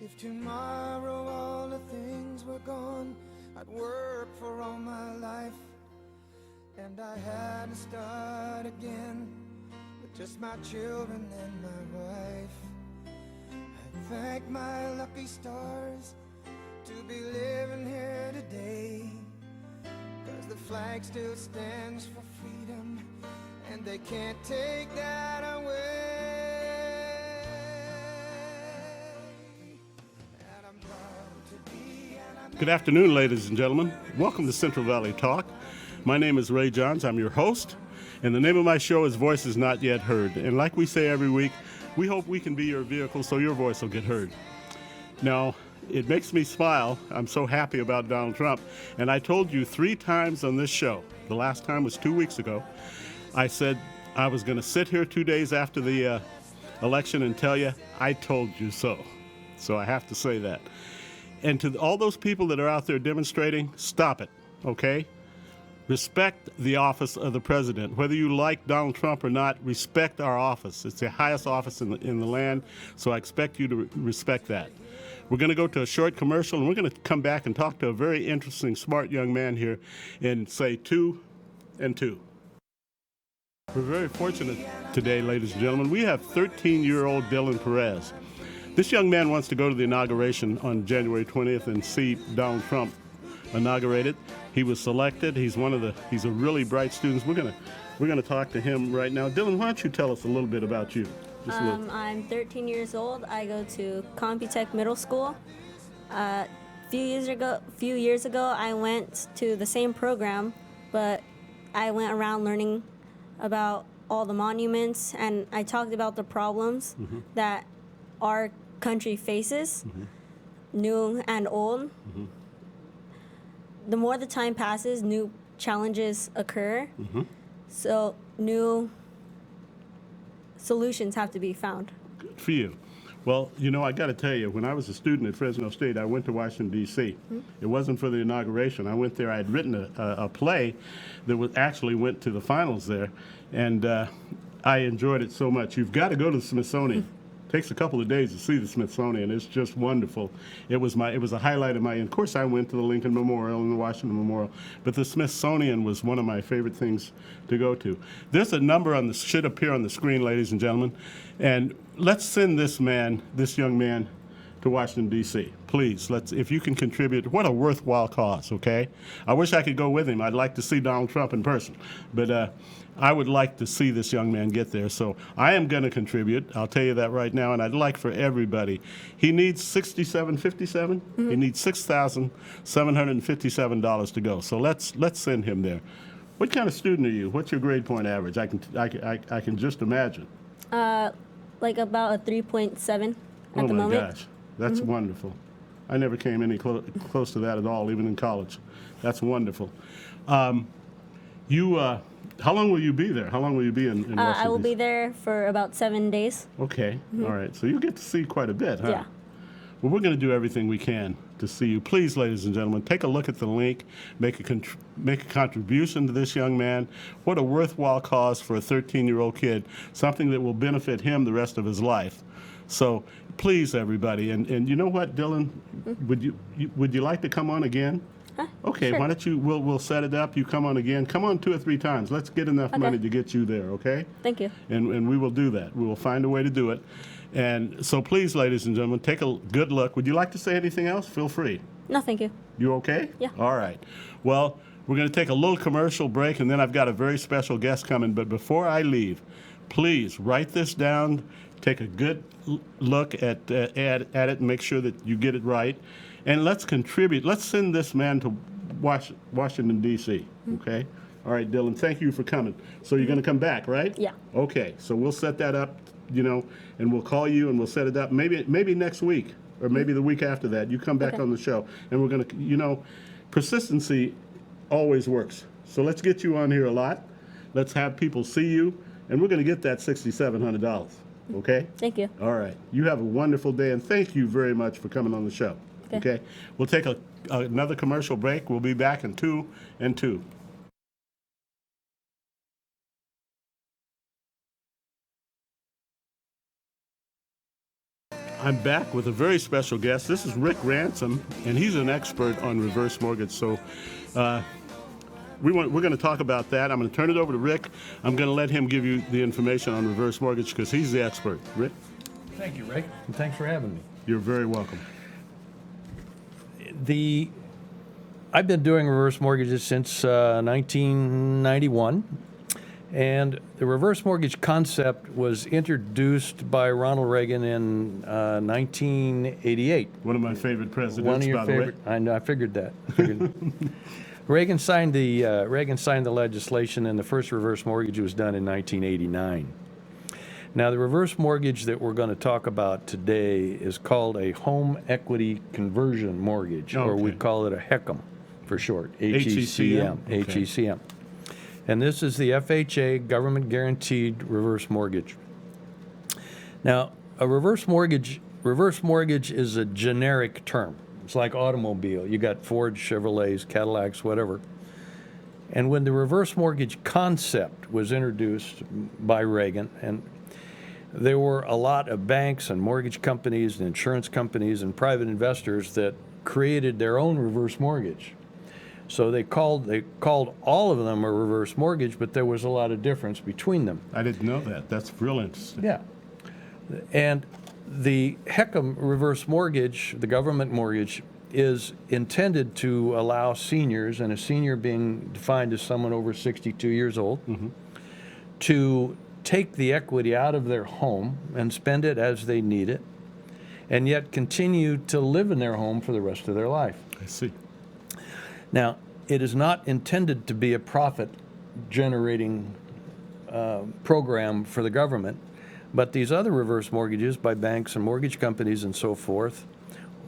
If tomorrow all the things were gone, I'd work for all my life, and I had to start again with just my children and my wife. I thank my lucky stars to be living here today, 'cause the flag still stands for freedom, and they can't take that away. And I'm proud to be an Good afternoon, ladies and gentlemen. Welcome to Central Valley Talk. My name is Ray Johns. I'm your host, and the name of my show is Voices Not Yet Heard. And like we say every week, we hope we can be your vehicle so your voice will get heard. Now, it makes me smile. I'm so happy about Donald Trump. And I told you 3 times on this show, the last time was 2 weeks ago, I said I was going to sit here 2 days after the election and tell you, I told you so. So I have to say that. And to all those people that are out there demonstrating, stop it, okay? Respect the office of the president. Whether you like Donald Trump or not, respect our office. It's the highest office in the land, so I expect you to respect that. We're going to go to a short commercial, and we're going to come back and talk to a very interesting, smart young man here in, say, 2 and 2. We're very fortunate today, ladies and gentlemen. We have 13-year-old Dylan Perez. This young man wants to go to the inauguration on January 20th and see Donald Trump inaugurated. He was selected. He's a really bright student. We're gonna talk to him right now. Dylan, why don't you tell us a little bit about you? I'm 13 years old. I go to Computech Middle School. Few years ago, I went to the same program, but I went around learning about all the monuments, and I talked about the problems that our country faces, new and old. The more the time passes, new challenges occur. So new solutions have to be found. Good for you. Well, you know, I got to tell you, when I was a student at Fresno State, I went to Washington, D.C. It wasn't for the inauguration. I went there. I had written a play that actually went to the finals there, and I enjoyed it so much. You've got to go to the Smithsonian. Takes a couple of days to see the Smithsonian. It's just wonderful. It was a highlight of my. Of course, I went to the Lincoln Memorial and the Washington Memorial, but the Smithsonian was one of my favorite things to go to. There's a number should appear on the screen, ladies and gentlemen, and let's send this young man, to Washington, D.C. Please, if you can contribute. What a worthwhile cause, okay? I wish I could go with him. I'd like to see Donald Trump in person, but I would like to see this young man get there. So I am going to contribute. I'll tell you that right now, and I'd like for everybody. He needs $67.57. He needs $6,757 to go. So let's send him there. What kind of student are you? What's your grade point average? I can just imagine. Like about a 3.7 at the moment. Oh my gosh, that's wonderful. I never came any close to that at all, even in college. That's wonderful. How long will you be there? How long will you be in Washington? I will be there for about 7 days. Okay, all right. So you get to see quite a bit, huh? Yeah. Well, we're going to do everything we can to see you. Please, ladies and gentlemen, take a look at the link. Make a contribution to this young man. What a worthwhile cause for a 13-year-old kid, something that will benefit him the rest of his life. So please, everybody. And you know what, Dylan? Would you like to come on again? Okay, sure. Why don't you, we'll set it up, you come on again. Come on 2 or 3 times. Let's get enough money to get you there, okay? Thank you. And we will do that. We will find a way to do it. And so please, ladies and gentlemen, take a good look. Would you like to say anything else? Feel free. No, thank you. You okay? Yeah. All right. Well, we're going to take a little commercial break, and then I've got a very special guest coming. But before I leave, please write this down. Take a good look at it and make sure that you get it right. And let's contribute. Let's send this man to Washington, D.C., okay? All right, Dylan, thank you for coming. So you're going to come back, right? Yeah. Okay, so we'll set that up, and we'll call you and we'll set it up. Maybe next week or maybe the week after that. You come back on the show, and we're going to, persistency always works. So let's get you on here a lot. Let's have people see you, and we're going to get that $6,700, okay? Thank you. All right. You have a wonderful day, and thank you very much for coming on the show. Okay. We'll take another commercial break. We'll be back in 2 and 2. I'm back with a very special guest. This is Rick Ransom, and he's an expert on reverse mortgage. So we're going to talk about that. I'm going to turn it over to Rick. I'm going to let him give you the information on reverse mortgage because he's the expert. Rick? Thank you, Rick, and thanks for having me. You're very welcome. I've been doing reverse mortgages since 1991, and the reverse mortgage concept was introduced by Ronald Reagan in 1988. One of my favorite presidents, One of your by favorite. the way. I know. I figured that. Reagan signed the legislation, and the first reverse mortgage was done in 1989. Now, the reverse mortgage that we're going to talk about today is called a home equity conversion mortgage, or we call it a HECM for short, H-E-C-M. Okay. H-E-C-M. And this is the FHA government guaranteed reverse mortgage. Now, a reverse mortgage is a generic term. It's like automobile. You got Ford, Chevrolets, Cadillacs, whatever. And when the reverse mortgage concept was introduced by Reagan, and there were a lot of banks and mortgage companies and insurance companies and private investors that created their own reverse mortgage. So they called all of them a reverse mortgage, but there was a lot of difference between them. I didn't know that. That's real interesting. Yeah. And the HECM reverse mortgage, the government mortgage, is intended to allow seniors, and a senior being defined as someone over 62 years old, to take the equity out of their home and spend it as they need it, and yet continue to live in their home for the rest of their life. I see. Now, it is not intended to be a profit-generating program for the government, but these other reverse mortgages by banks and mortgage companies and so forth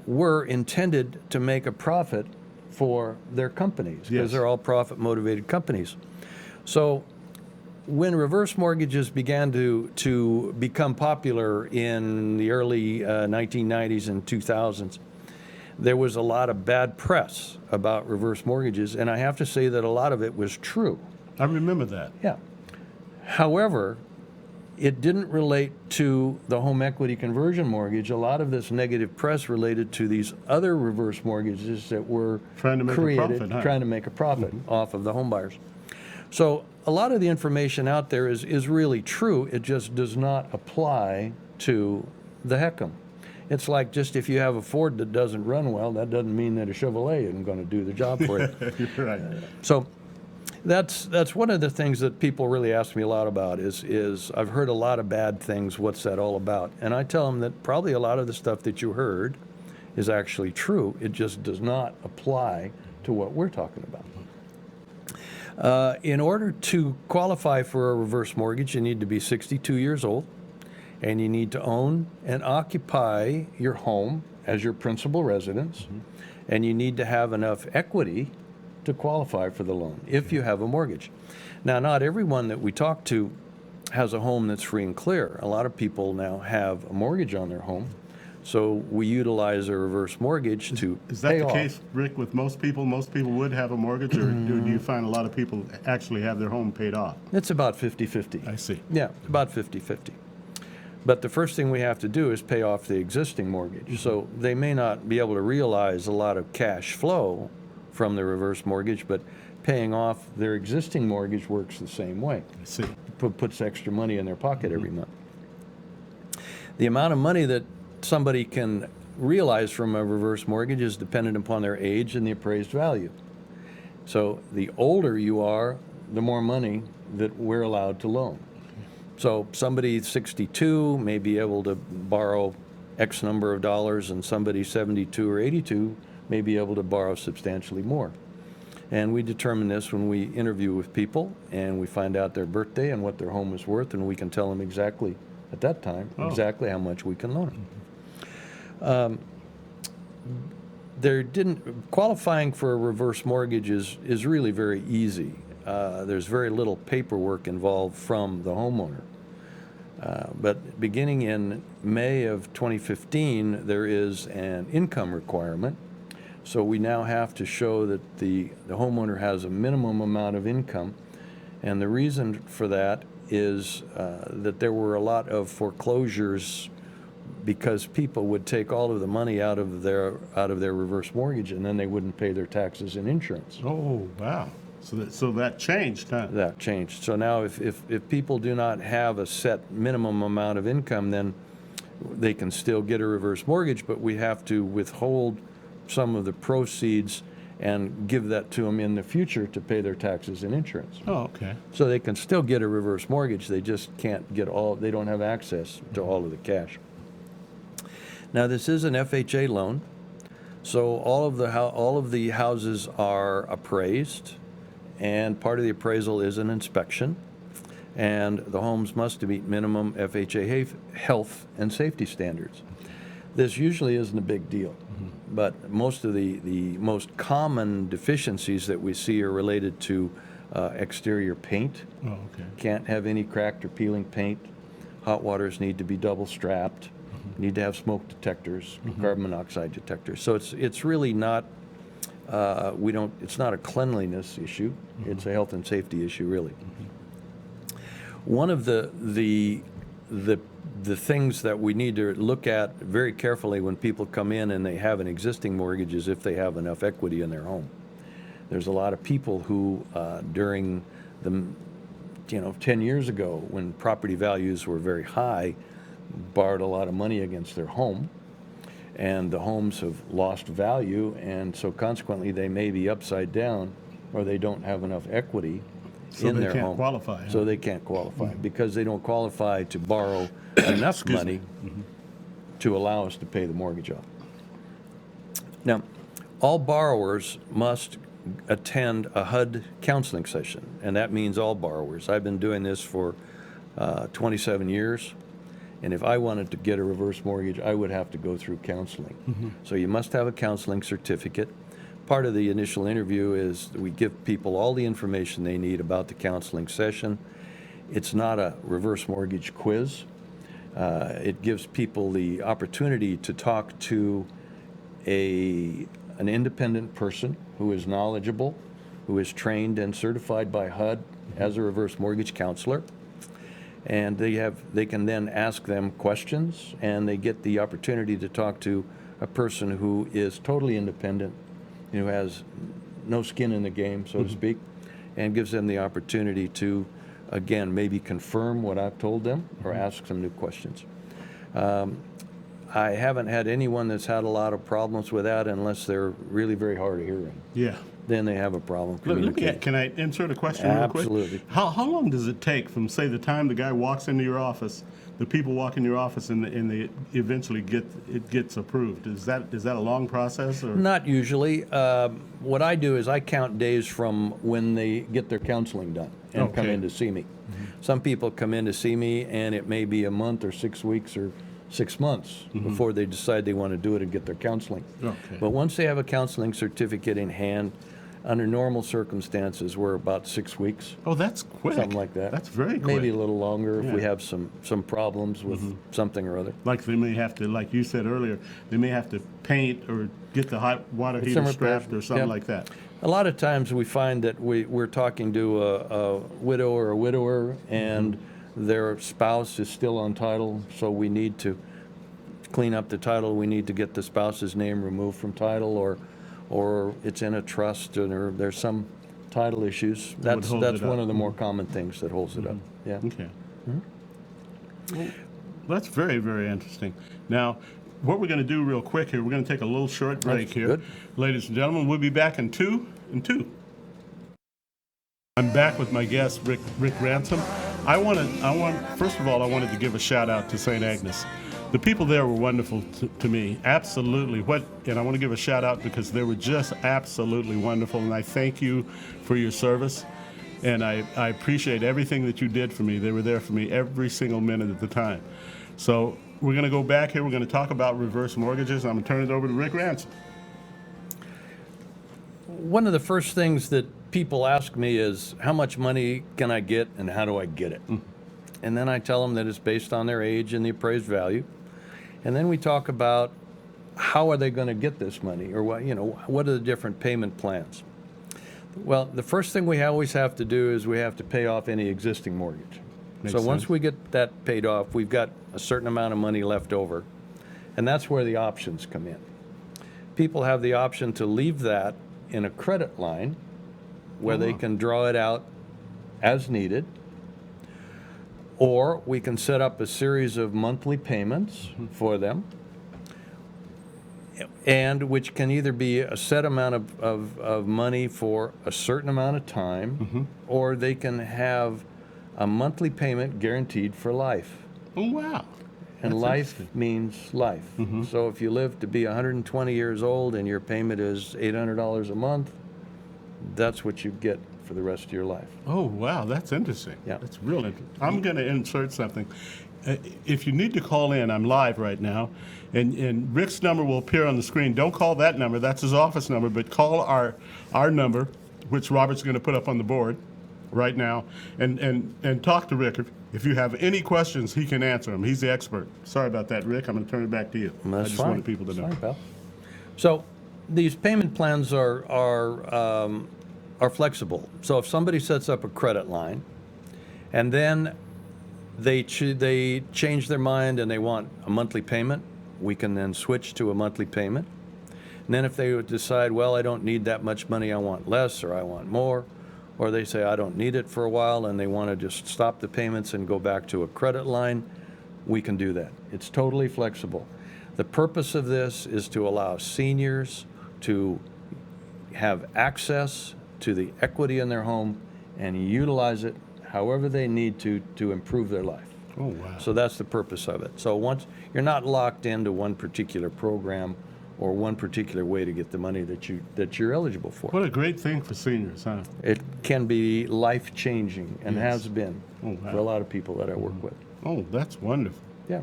were intended to make a profit for their companies, because they're all profit-motivated companies. So when reverse mortgages began to become popular in the early 1990s and 2000s, there was a lot of bad press about reverse mortgages, and I have to say that a lot of it was true. I remember that. Yeah. However, it didn't relate to the home equity conversion mortgage. A lot of this negative press related to these other reverse mortgages that were Trying to make a profit, huh? trying to make a profit off of the home buyers. So a lot of the information out there is really true. It just does not apply to the HECM. It's like just if you have a Ford that doesn't run well, that doesn't mean that a Chevrolet isn't going to do the job for you. You're right. So that's one of the things that people really ask me a lot about is I've heard a lot of bad things. What's that all about? And I tell them that probably a lot of the stuff that you heard is actually true. It just does not apply to what we're talking about. In order to qualify for a reverse mortgage, you need to be 62 years old, and you need to own and occupy your home as your principal residence, and you need to have enough equity to qualify for the loan if you have a mortgage. Now, not everyone that we talk to has a home that's free and clear. A lot of people now have a mortgage on their home, so we utilize a reverse mortgage to Is that pay the off. case, Rick, with most people? Most people would have a mortgage, or do you find a lot of people actually have their home paid off? It's about 50-50. I see. Yeah, about 50-50. But the first thing we have to do is pay off the existing mortgage. So they may not be able to realize a lot of cash flow from the reverse mortgage, but paying off their existing mortgage works the same way. I see. Puts extra money in their pocket every month. The amount of money that somebody can realize from a reverse mortgage is dependent upon their age and the appraised value. So the older you are, the more money that we're allowed to loan. So somebody 62 may be able to borrow X number of dollars, and somebody 72 or 82 may be able to borrow substantially more. And we determine this when we interview with people, and we find out their birthday and what their home is worth, and we can tell them exactly at that time exactly how much we can loan them. Qualifying for a reverse mortgage is really very easy. There's very little paperwork involved from the homeowner. But beginning in May of 2015, there is an income requirement. So we now have to show that the homeowner has a minimum amount of income. And the reason for that is that there were a lot of foreclosures because people would take all of the money out of their reverse mortgage, and then they wouldn't pay their taxes and insurance. Oh, wow. So that changed, huh? That changed. So now if people do not have a set minimum amount of income, then they can still get a reverse mortgage, but we have to withhold some of the proceeds and give that to them in the future to pay their taxes and insurance. Oh, okay. So they can still get a reverse mortgage, they just can't get they don't have access to all of the cash. Now this is an FHA loan, so all of the houses are appraised, and part of the appraisal is an inspection, and the homes must meet minimum FHA health and safety standards. This usually isn't a big deal, but most of the most common deficiencies that we see are related to exterior paint. Oh, okay. Can't have any cracked or peeling paint. Hot waters need to be double strapped. Need to have smoke detectors, carbon monoxide detectors. So it's really not it's not a cleanliness issue. It's a health and safety issue, really. One of the things that we need to look at very carefully when people come in and they have an existing mortgage is if they have enough equity in their home. There's a lot of people who during the 10 years ago, when property values were very high, borrowed a lot of money against their home, and the homes have lost value, and so consequently they may be upside down, or they don't have enough equity in their home. So they can't qualify. Huh? So they can't qualify because they don't qualify to borrow enough money to allow us to pay the mortgage off. Now, all borrowers must attend a HUD counseling session, and that means all borrowers. I've been doing this for 27 years. And if I wanted to get a reverse mortgage, I would have to go through counseling. So you must have a counseling certificate. Part of the initial interview is we give people all the information they need about the counseling session. It's not a reverse mortgage quiz. It gives people the opportunity to talk to an independent person who is knowledgeable, who is trained and certified by HUD as a reverse mortgage counselor. And they can then ask them questions, and they get the opportunity to talk to a person who is totally independent, who has no skin in the game, so to speak, and gives them the opportunity to, again, maybe confirm what I've told them or ask some new questions. I haven't had anyone that's had a lot of problems with that unless they're really very hard of hearing. Yeah. Then they have a problem communicating. Can I insert a question real quick? Absolutely. How long does it take from, say, the time the guy walks into your office, the people walk in your office, and they eventually gets approved? Is that a long process? Or? Not usually. What I do is I count days from when they get their counseling done and come in to see me. Some people come in to see me, and it may be a month or 6 weeks or 6 months before they decide they want to do it and get their counseling. Okay. But once they have a counseling certificate in hand, under normal circumstances, we're about 6 weeks. Oh, that's quick. Something like that. That's very quick. Maybe a little longer if we Yeah. have some problems with something or other. Like they may have to, like you said earlier, they may have to paint or get the hot water heater Some repairs. strapped or something Yep. like that. A lot of times we find that we're talking to a widow or a widower, and their spouse is still on title, so we need to clean up the title. We need to get the spouse's name removed from title, or it's in a trust, or there's some title issues. That's hold it one up. of the more common things that holds it up. Yeah. Okay. Well, that's very, very interesting. Now, what we're going to do real quick here, we're going to take a little short break That's here. good. Ladies and gentlemen, we'll be back in two. I'm back with my guest, Rick Ransom. First of all, I wanted to give a shout out to St. Agnes. The people there were wonderful to me, absolutely. And I want to give a shout out because they were just absolutely wonderful, and I thank you for your service. And I appreciate everything that you did for me. They were there for me every single minute of the time. So we're going to go back here. We're going to talk about reverse mortgages. I'm going to turn it over to Rick Ransom. One of the first things that people ask me is, how much money can I get and how do I get it? And then I tell them that it's based on their age and the appraised value. And then we talk about how are they going to get this money, or what are the different payment plans? Well, the first thing we always have to do is we have to pay off any existing mortgage. Makes so once sense. we get that paid off, we've got a certain amount of money left over. And that's where the options come in. People have the option to leave that in a credit line where they can draw it out as needed, or we can set up a series of monthly payments for them, and which can either be a set amount of money for a certain amount of time, or they can have a monthly payment guaranteed for life. Oh, wow. And That's life interesting. means life. So if you live to be 120 years old and your payment is $800 a month, that's what you get for the rest of your life. Oh, wow, that's interesting. Yeah. That's real interesting. I'm going to insert something. If you need to call in, I'm live right now, and Rick's number will appear on the screen. Don't call that number. That's his office number, but call our number, which Robert's going to put up on the board right now, and talk to Rick. If you have any questions, he can answer them. He's the expert. Sorry about that, Rick. I'm going to turn it back to you. That's I just fine. wanted people to That's know. fine, pal. So these payment plans are flexible. So if somebody sets up a credit line, and then they change their mind and they want a monthly payment, we can then switch to a monthly payment. And then if they would decide, well, I don't need that much money, I want less or I want more, or they say I don't need it for a while and they want to just stop the payments and go back to a credit line, we can do that. It's totally flexible. The purpose of this is to allow seniors to have access to the equity in their home and utilize it however they need to improve their life. Oh, wow. So that's the purpose of it. So once you're not locked into one particular program or one particular way to get the money that you're eligible for. What a great thing for seniors, huh? It can be life-changing and Yes. has been Oh, wow. for a lot of people that I work with. Oh, that's wonderful. Yeah.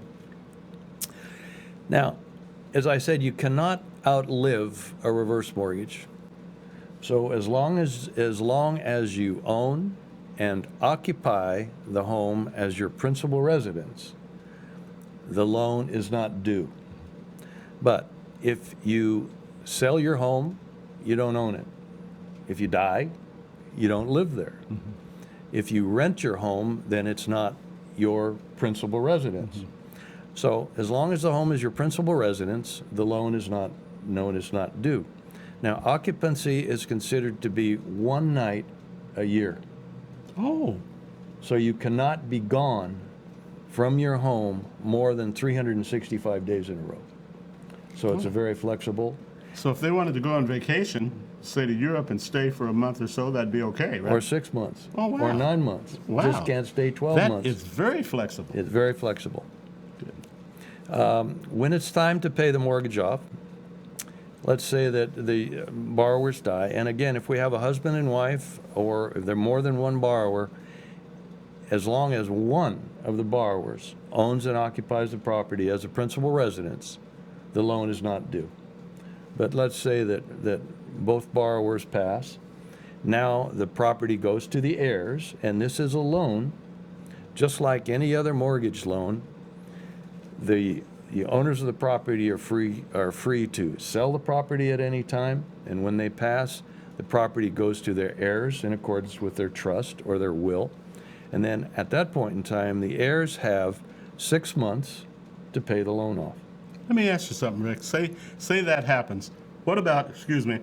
Now, as I said, you cannot outlive a reverse mortgage. So as long as you own and occupy the home as your principal residence, the loan is not due. But if you sell your home, you don't own it. If you die, you don't live there. If you rent your home, then it's not your principal residence. So as long as the home is your principal residence, the loan is not due. Now, occupancy is considered to be one night a year. Oh, So you cannot be gone from your home more than 365 days in a row. So it's a very flexible, so if they wanted to go on vacation, say to Europe and stay for a month or so, that'd be okay, right? or 6 months, Oh, wow. or 9 months. Wow. Just can't stay 12 That months. is very flexible. It's very flexible. When it's time to pay the mortgage off, let's say that the borrowers die, and again, if we have a husband and wife, or if they're more than one borrower, as long as one of the borrowers owns and occupies the property as a principal residence, the loan is not due. But let's say that both borrowers pass. Now the property goes to the heirs, and this is a loan, just like any other mortgage loan. The owners of the property are free to sell the property at any time, and when they pass, the property goes to their heirs in accordance with their trust or their will. And then at that point in time, the heirs have 6 months to pay the loan off. Let me ask you something, Rick. Say that happens. What about, excuse me,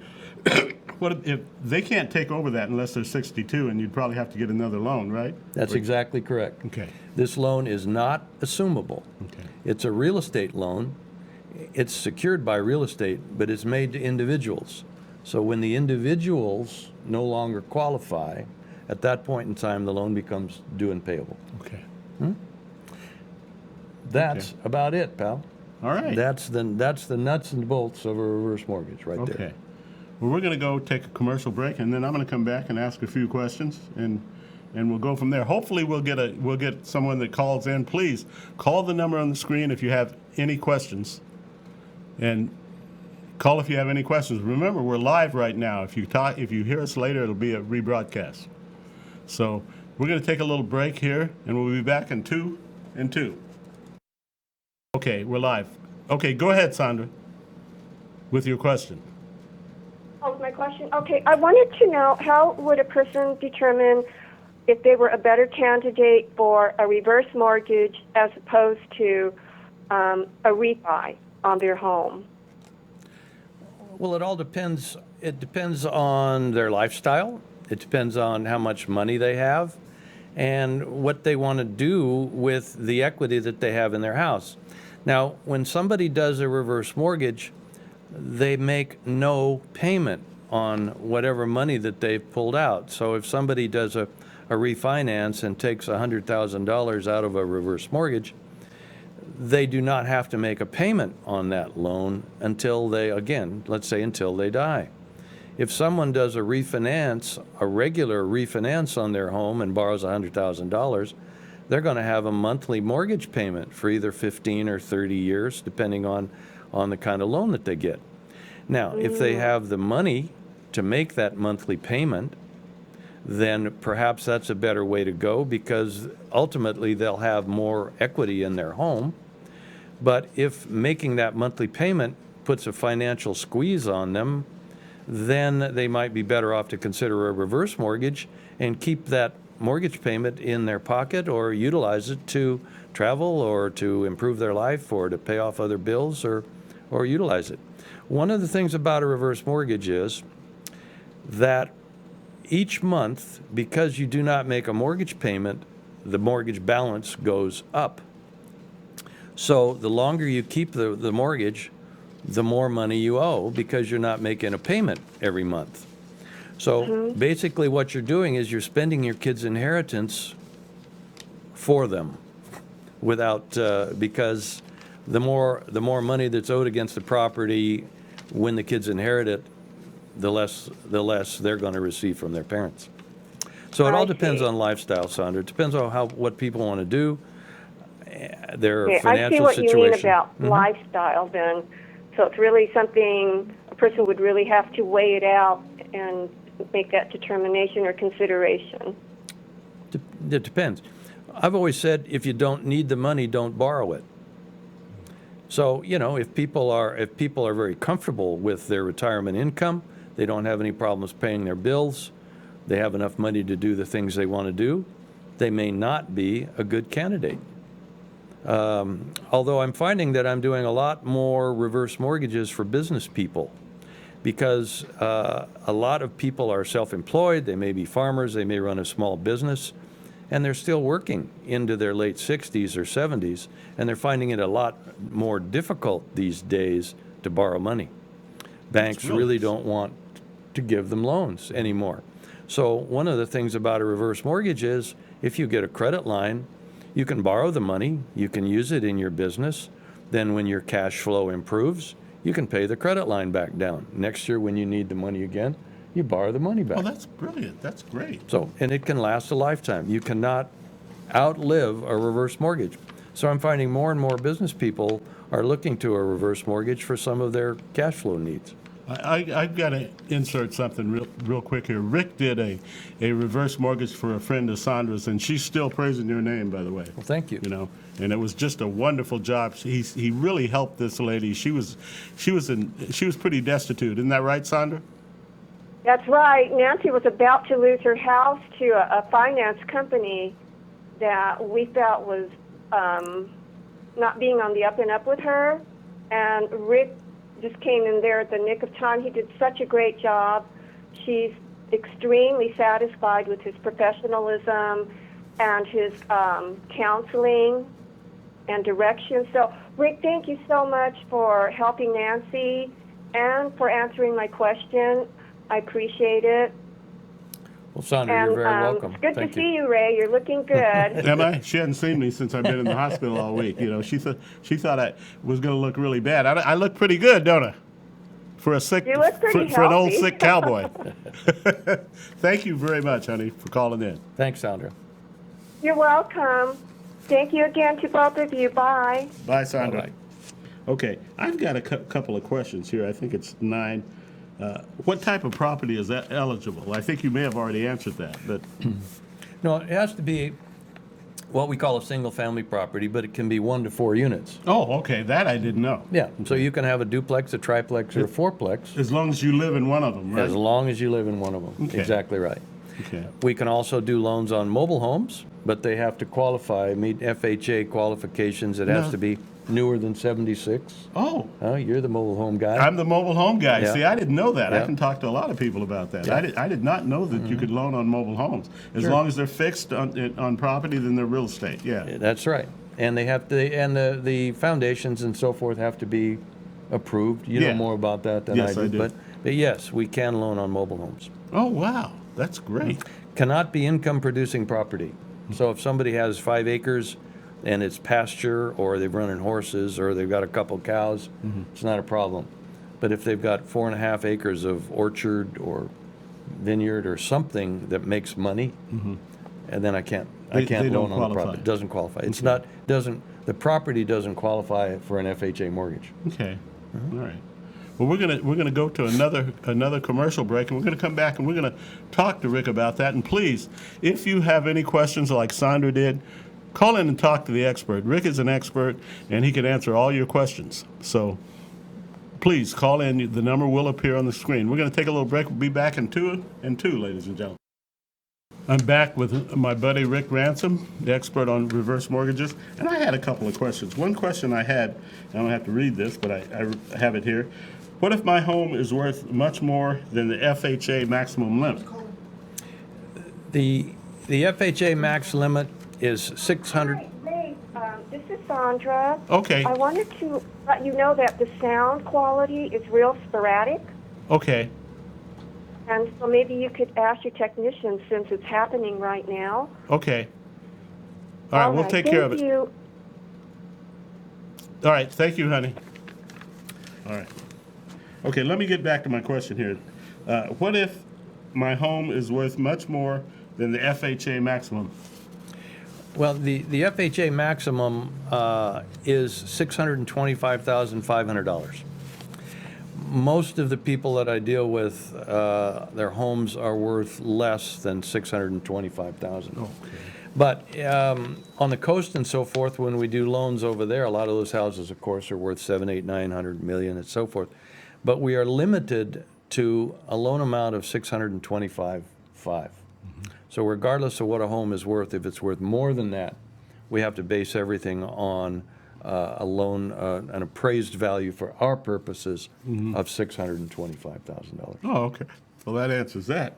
what if they can't take over that unless they're 62, and you'd probably have to get another loan, right? That's exactly correct. Okay. This loan is not assumable. Okay. It's a real estate loan. It's secured by real estate, but it's made to individuals. So when the individuals no longer qualify, at that point in time, the loan becomes due and payable. Okay. That's about it, pal. All right. That's the nuts and bolts of a reverse mortgage right there. Okay. Well, we're going to go take a commercial break, and then I'm going to come back and ask a few questions, and we'll go from there. Hopefully, we'll get someone that calls in. Please call the number on the screen if you have any questions, and call if you have any questions. Remember, we're live right now. If you hear us later, it'll be a rebroadcast. So we're going to take a little break here, and we'll be back in 2 and 2. Okay, we're live. Okay, go ahead, Sandra, with your question. Oh, my question? Okay, I wanted to know, how would a person determine if they were a better candidate for a reverse mortgage as opposed to a refi? on their home? Well, it all depends. It depends on their lifestyle. It depends on how much money they have and what they want to do with the equity that they have in their house. Now, when somebody does a reverse mortgage, they make no payment on whatever money that they've pulled out. So if somebody does a refinance and takes $100,000 out of a reverse mortgage, they do not have to make a payment on that loan until they, again, let's say until they die. If someone does a refinance, a regular refinance on their home and borrows $100,000, they're going to have a monthly mortgage payment for either 15 or 30 years, depending on the kind of loan that they get. Now, if they have the money to make that monthly payment, then perhaps that's a better way to go, because ultimately they'll have more equity in their home. But if making that monthly payment puts a financial squeeze on them, then they might be better off to consider a reverse mortgage and keep that mortgage payment in their pocket, or utilize it to travel or to improve their life or to pay off other bills, or utilize it. One of the things about a reverse mortgage is that each month, because you do not make a mortgage payment, the mortgage balance goes up. So the longer you keep the mortgage, the more money you owe, because you're not making a payment every month. So basically what you're doing is you're spending your kids' inheritance for them without, because the more money that's owed against the property when the kids inherit it, the less they're going to receive from their parents. So it all depends on lifestyle, Sandra. It depends on what people want to do, their financial situation. I see what you mean about lifestyle then. So it's really something a person would really have to weigh it out and make that determination or consideration. It depends. I've always said, if you don't need the money, don't borrow it. So, if people are very comfortable with their retirement income, they don't have any problems paying their bills, they have enough money to do the things they want to do, they may not be a good candidate. Although I'm finding that I'm doing a lot more reverse mortgages for business people, because a lot of people are self-employed, they may be farmers, they may run a small business, and they're still working into their late 60s or 70s, and they're finding it a lot more difficult these days to borrow money. Banks really don't want to give them loans anymore. So one of the things about a reverse mortgage is, if you get a credit line, you can borrow the money, you can use it in your business, then when your cash flow improves, you can pay the credit line back down. Next year when you need the money again, you borrow the money back. Oh, that's brilliant. That's great. So, and it can last a lifetime. You cannot outlive a reverse mortgage. So I'm finding more and more business people are looking to a reverse mortgage for some of their cash flow needs. I've got to insert something real quick here. Rick did a reverse mortgage for a friend of Sandra's, and she's still praising your name, by the way. Well, thank you. And it was just a wonderful job. He really helped this lady. She was pretty destitute. Isn't that right, Sandra? That's right. Nancy was about to lose her house to a finance company that we felt was not being on the up and up with her. And Rick just came in there at the nick of time. He did such a great job. She's extremely satisfied with his professionalism and his counseling and direction. So, Rick, thank you so much for helping Nancy and for answering my question. I appreciate it. Well, Sandra, you're very welcome. It's good to see you, Ray. You're looking good. Am I? She hadn't seen me since I've been in the hospital all week. She thought I was going to look really bad. I look pretty good, don't I? For a sick, you look pretty for an old sick cowboy. Thank you very much, honey, for calling in. Thanks, Sandra. You're welcome. Thank you again to both of you. Bye. Bye, Sandra. Bye-bye. Okay, I've got a couple of questions here. I think it's 9. What type of property is that eligible? I think you may have already answered that, but No, it has to be what we call a single-family property, but it can be 1 to 4 units. oh, okay, that I didn't know. Yeah, so you can have a duplex, a triplex, or a fourplex, As long as you live in one of them, right? as long as you live in one of them. Okay. Exactly right. Okay. We can also do loans on mobile homes, but they have to qualify, meet FHA qualifications. It has No. to be newer than 76. Oh, Oh, you're the mobile home guy. I'm the mobile home guy. Yeah. See, I didn't know that. I Yeah. can talk to a lot of people about that. Yeah. I did not know that you could loan on mobile homes. As Sure. long as they're fixed on property, then they're real estate. Yeah. That's right. And they have to, and the foundations and so forth have to be approved. You Yeah. know more about that than Yes, I do. I do. But yes, we can loan on mobile homes. Oh, wow. That's great. Cannot be income producing property. So if somebody has 5 acres and it's pasture, or they're running horses, or they've got a couple cows, it's not a problem. But if they've got 4.5 acres of orchard or vineyard or something that makes money, and then I can't They loan don't on the qualify. property. It doesn't qualify. It's not, the property doesn't qualify for an FHA mortgage. Okay. All right. Well, we're gonna go to another commercial break, and we're gonna come back and we're gonna talk to Rick about that. And please, if you have any questions like Sandra did, call in and talk to the expert. Rick is an expert, and he can answer all your questions. So please call in. The number will appear on the screen. We're gonna take a little break. We'll be back in two, ladies and gentlemen. I'm back with my buddy Rick Ransom, the expert on reverse mortgages, and I had a couple of questions. One question I had, and I don't have to read this, but I have it here. What if my home is worth much more than the FHA maximum limit? The FHA max limit is 600. Hey, this is Sandra. Okay. I wanted to let you know that the sound quality is real sporadic, Okay. and so maybe you could ask your technician since it's happening right now. Okay. All right, we'll take care of it. Thank you. All right, thank you, honey. All right. Okay, let me get back to my question here. What if my home is worth much more than the FHA maximum? Well, the FHA maximum is $625,500. Most of the people that I deal with, their homes are worth less than $625,000. Okay. But on the coast and so forth, when we do loans over there, a lot of those houses, of course, are worth 7, 8, 900 million and so forth. But we are limited to a loan amount of $625,500. So regardless of what a home is worth, if it's worth more than that, we have to base everything on a loan, an appraised value for our purposes of $625,000. Oh, okay. Well, that answers that.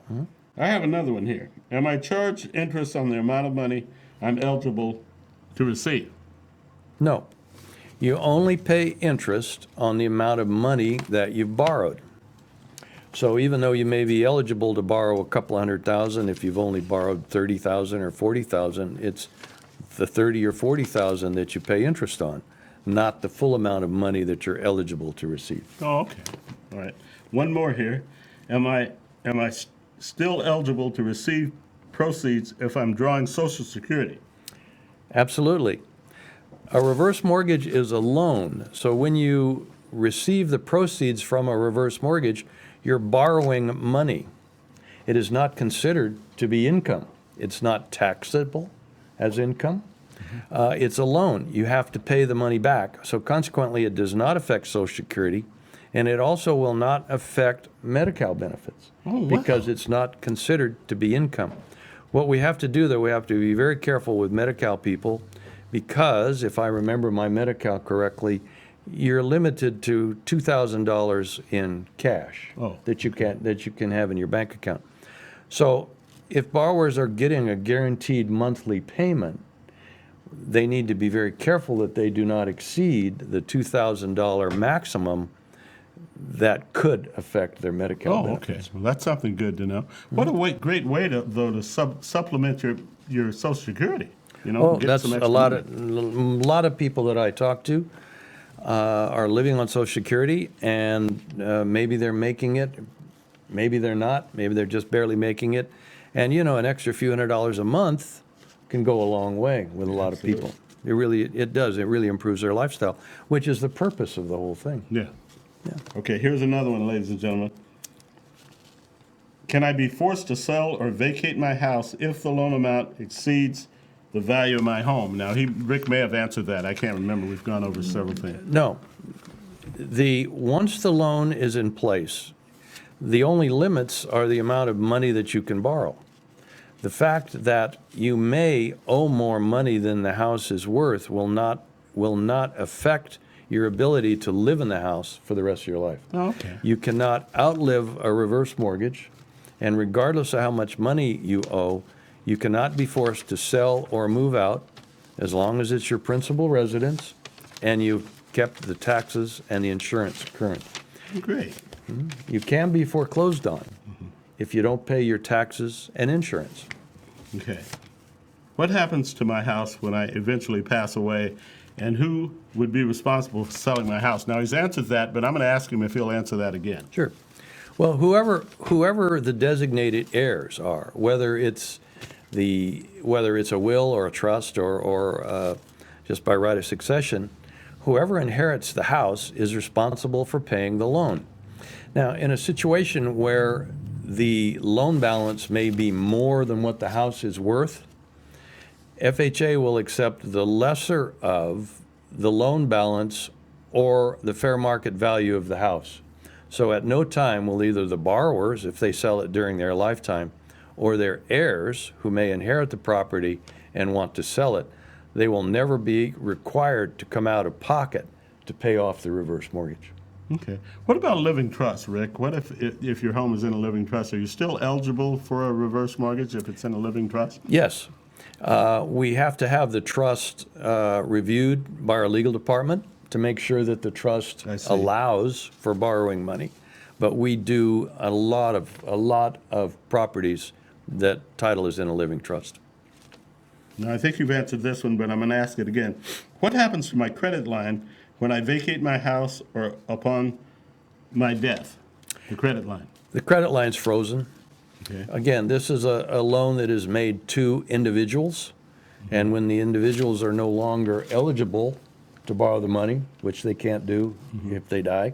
I have another one here. Am I charged interest on the amount of money I'm eligible to receive? No. You only pay interest on the amount of money that you've borrowed. So even though you may be eligible to borrow a couple $100,000, if you've only borrowed $30,000 or $40,000, it's the $30,000 or $40,000 that you pay interest on, not the full amount of money that you're eligible to receive. Oh, okay. All right. One more here. Am I still eligible to receive proceeds if I'm drawing Social Security? Absolutely. A reverse mortgage is a loan. So when you receive the proceeds from a reverse mortgage, you're borrowing money. It is not considered to be income. It's not taxable as income. It's a loan. You have to pay the money back. So consequently, it does not affect Social Security, and it also will not affect Medi-Cal benefits because it's not considered to be income. What we have to do, though, we have to be very careful with Medi-Cal people, because if I remember my Medi-Cal correctly, you're limited to $2,000 in cash that you can have in your bank account. So if borrowers are getting a guaranteed monthly payment, they need to be very careful that they do not exceed the $2,000 maximum that could affect their Medi-Cal benefits. Okay. Well, that's something good to know. What a great way to supplement your Social Security. You know, get That's some a extra money. lot of people that I talk to are living on Social Security, and maybe they're making it, maybe they're not, maybe they're just barely making it. And you know, an extra few $100s a month can go a long way with a lot of people. It does. It really improves their lifestyle, which is the purpose of the whole thing. Yeah. Okay, here's another one, ladies and gentlemen. Can I be forced to sell or vacate my house if the loan amount exceeds the value of my home? Now, Rick may have answered that. I can't remember. We've gone over several things. No. Once the loan is in place, the only limits are the amount of money that you can borrow. The fact that you may owe more money than the house is worth will not affect your ability to live in the house for the rest of your life. Oh, okay. You cannot outlive a reverse mortgage, and regardless of how much money you owe, you cannot be forced to sell or move out as long as it's your principal residence and you've kept the taxes and the insurance current. Great. You can be foreclosed on if you don't pay your taxes and insurance. Okay. What happens to my house when I eventually pass away, and who would be responsible for selling my house? Now, he's answered that, but I'm going to ask him if he'll answer that again. Sure. Well, whoever the designated heirs are, whether it's a will or a trust or just by right of succession, whoever inherits the house is responsible for paying the loan. Now, in a situation where the loan balance may be more than what the house is worth, FHA will accept the lesser of the loan balance or the fair market value of the house. So at no time will either the borrowers, if they sell it during their lifetime, or their heirs who may inherit the property and want to sell it, they will never be required to come out of pocket to pay off the reverse mortgage. Okay. What about a living trust, Rick? What if your home is in a living trust? Are you still eligible for a reverse mortgage if it's in a living trust? Yes. We have to have the trust reviewed by our legal department to make sure that the trust allows for borrowing money. But we do a lot of properties that title is in a living trust. Now, I think you've answered this one, but I'm going to ask it again. What happens to my credit line when I vacate my house or upon my death? The credit line. The credit line's frozen. Okay. Again, this is a loan that is made to individuals, and when the individuals are no longer eligible to borrow the money, which they can't do if they die,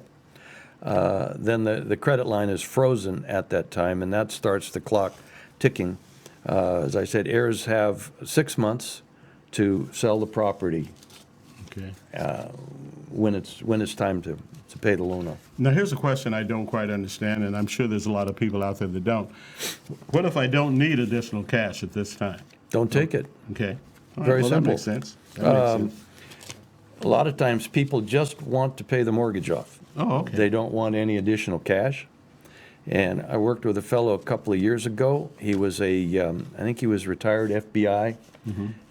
then the credit line is frozen at that time, and that starts the clock ticking. As I said, heirs have 6 months to sell the property Okay. when it's time to pay the loan off. Now, here's a question I don't quite understand, and I'm sure there's a lot of people out there that don't. What if I don't need additional cash at this time? Don't take it. Okay. All right, Very well, simple. That makes sense. That makes sense. A lot of times people just want to pay the mortgage off. Oh, okay. They don't want any additional cash. And I worked with a fellow a couple of years ago. He was I think he was retired FBI,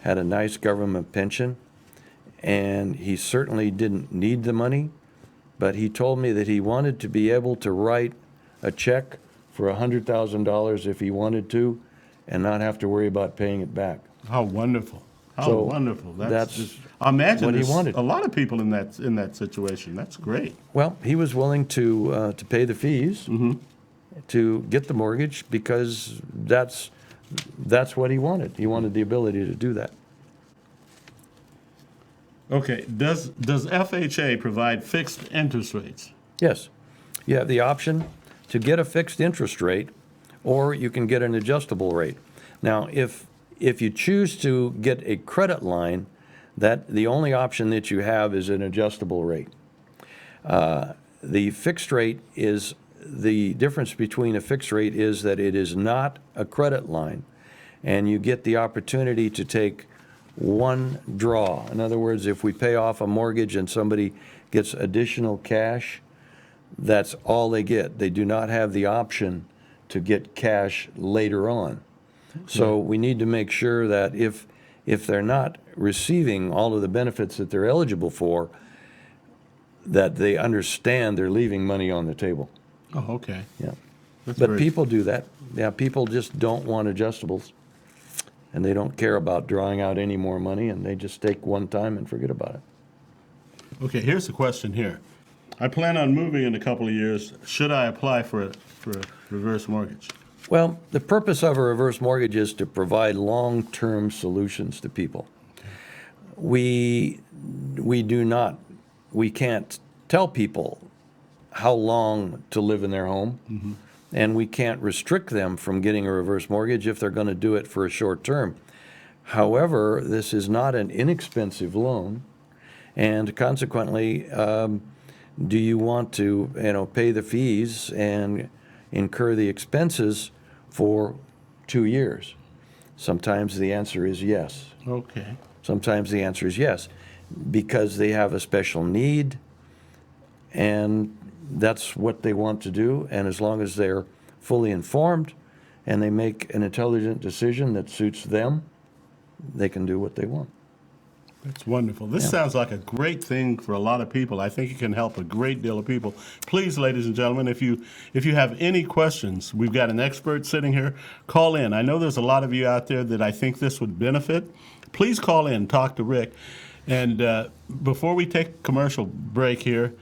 had a nice government pension, and he certainly didn't need the money, but he told me that he wanted to be able to write a check for $100,000 if he wanted to and not have to worry about paying it back. How wonderful. How So wonderful. that's just, I imagine what he there's wanted. a lot of people in that situation. That's great. Well, he was willing to pay the fees to get the mortgage because that's what he wanted. He wanted the ability to do that. Okay. Does FHA provide fixed interest rates? Yes. You have the option to get a fixed interest rate, or you can get an adjustable rate. Now, if you choose to get a credit line, that the only option that you have is an adjustable rate. The fixed rate is the difference between a fixed rate is that it is not a credit line, and you get the opportunity to take one draw. In other words, if we pay off a mortgage and somebody gets additional cash, that's all they get. They do not have the option to get cash later on. So we need to make sure that if they're not receiving all of the benefits that they're eligible for, that they understand they're leaving money on the table. Oh, okay. Yeah. That's But very- people do that. Yeah, people just don't want adjustables, and they don't care about drawing out any more money, and they just take one time and forget about it. Okay, here's the question here. I plan on moving in a couple of years. Should I apply for a reverse mortgage? Well, the purpose of a reverse mortgage is to provide long-term solutions to people. We can't tell people how long to live in their home, and we can't restrict them from getting a reverse mortgage if they're going to do it for a short term. However, this is not an inexpensive loan, and consequently, do you want to pay the fees and incur the expenses for 2 years? Sometimes the answer is yes. Okay. Sometimes the answer is yes, because they have a special need, and that's what they want to do. And as long as they're fully informed and they make an intelligent decision that suits them, they can do what they want. That's wonderful. This sounds like a great thing for a lot of people. I think it can help a great deal of people. Please, ladies and gentlemen, if you have any questions, we've got an expert sitting here. Call in. I know there's a lot of you out there that I think this would benefit. Please call in, talk to Rick. And before we take a commercial break here,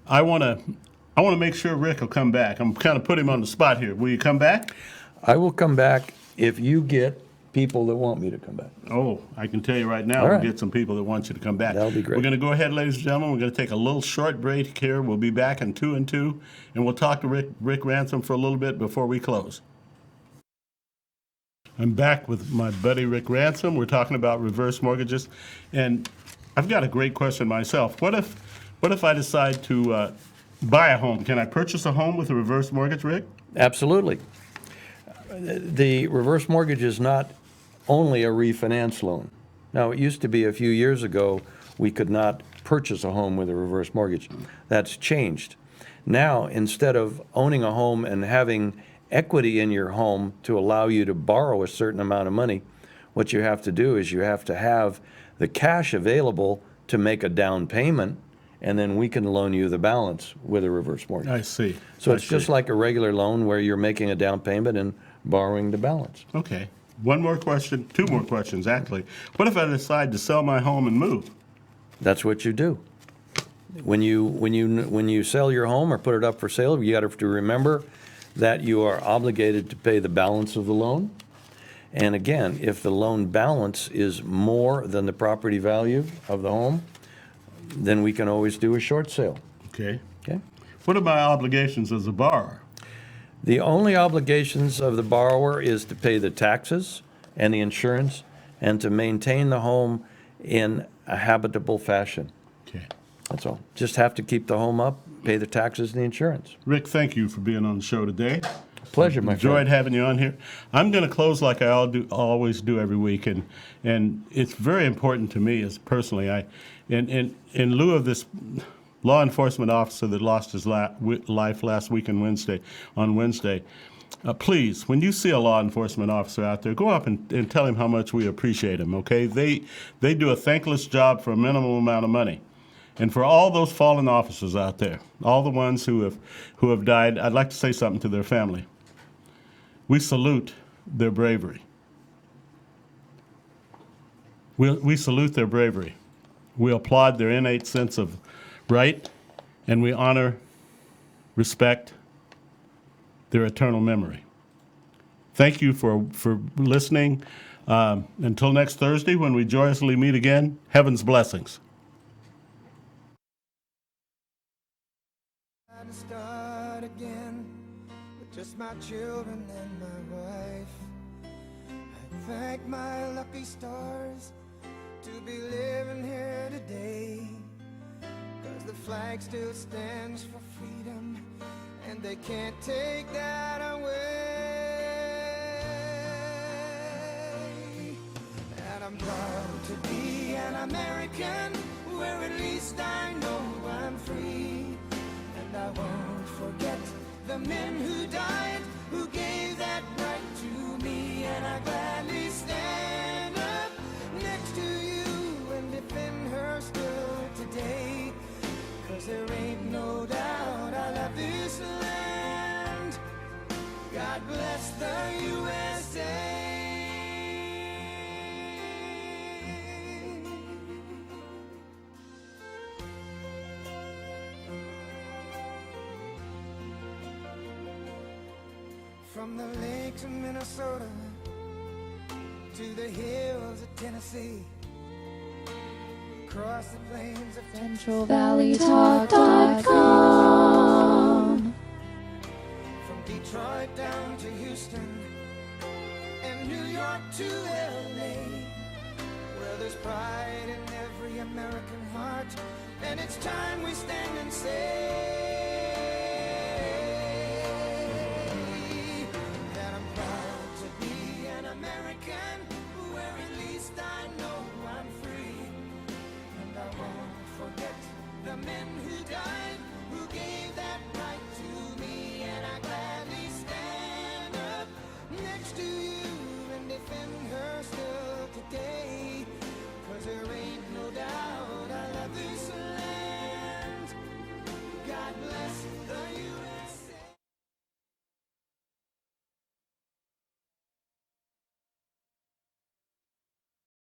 I want to make sure Rick will come back. I'm kind of putting him on the spot here. Will you come back? I will come back if you get people that want me to come back. Oh, I can tell you right now, All right. we'll get some people that want you to come back. That'll be great. We're going to go ahead, ladies and gentlemen. We're going to take a little short break here. We'll be back in 2 and 2, and we'll talk to Rick Ransom for a little bit before we close. I'm back with my buddy Rick Ransom. We're talking about reverse mortgages, and I've got a great question myself. What if I decide to buy a home? Can I purchase a home with a reverse mortgage, Rick? Absolutely. The reverse mortgage is not only a refinance loan. Now, it used to be a few years ago we could not purchase a home with a reverse mortgage. That's changed. Now, instead of owning a home and having equity in your home to allow you to borrow a certain amount of money, what you have to do is you have to have the cash available to make a down payment, and then we can loan you the balance with a reverse mortgage. I see. So it's just like a regular loan where you're making a down payment and borrowing the balance. Okay. One more question, 2 more questions, actually. What if I decide to sell my home and move? That's what you do. When you sell your home or put it up for sale, you got to remember that you are obligated to pay the balance of the loan. And again, if the loan balance is more than the property value of the home, then we can always do a short sale. Okay. Okay? What are my obligations as a borrower? The only obligations of the borrower is to pay the taxes and the insurance and to maintain the home in a habitable fashion. Okay. That's all. Just have to keep the home up, pay the taxes and the insurance. Rick, thank you for being on the show today. Pleasure, my Enjoyed friend. having you on here. I'm going to close like I always do every week, and it's very important to me as personally. In lieu of this law enforcement officer that lost his life last week on Wednesday, please, when you see a law enforcement officer out there, go up and tell him how much we appreciate him, okay? They do a thankless job for a minimum amount of money. And for all those fallen officers out there, all the ones who have died, I'd like to say something to their family. We salute their bravery. We salute their bravery. We applaud their innate sense of right, and we honor, respect their eternal memory. Thank you for listening. Until next Thursday, when we joyously meet again, heaven's blessings. To start again with just my children and my wife. I thank my lucky stars to be living here today, 'cause the flag still stands for freedom and they can't take that away. And I'm proud to be an American, where at least I know I'm free. And I won't forget the men who died, who gave that right to me. And I gladly stand up next to you and defend her still today. 'Cause there ain't no doubt I love this land. God bless the USA. From the lakes of Minnesota to the hills of Tennessee, across the plains of CentralValleyTalk.com. From Detroit down to Houston and New York to LA, where there's pride in every American heart, and it's time we stand and say that I'm proud to be an American, where at least I know I'm free. And I won't forget the men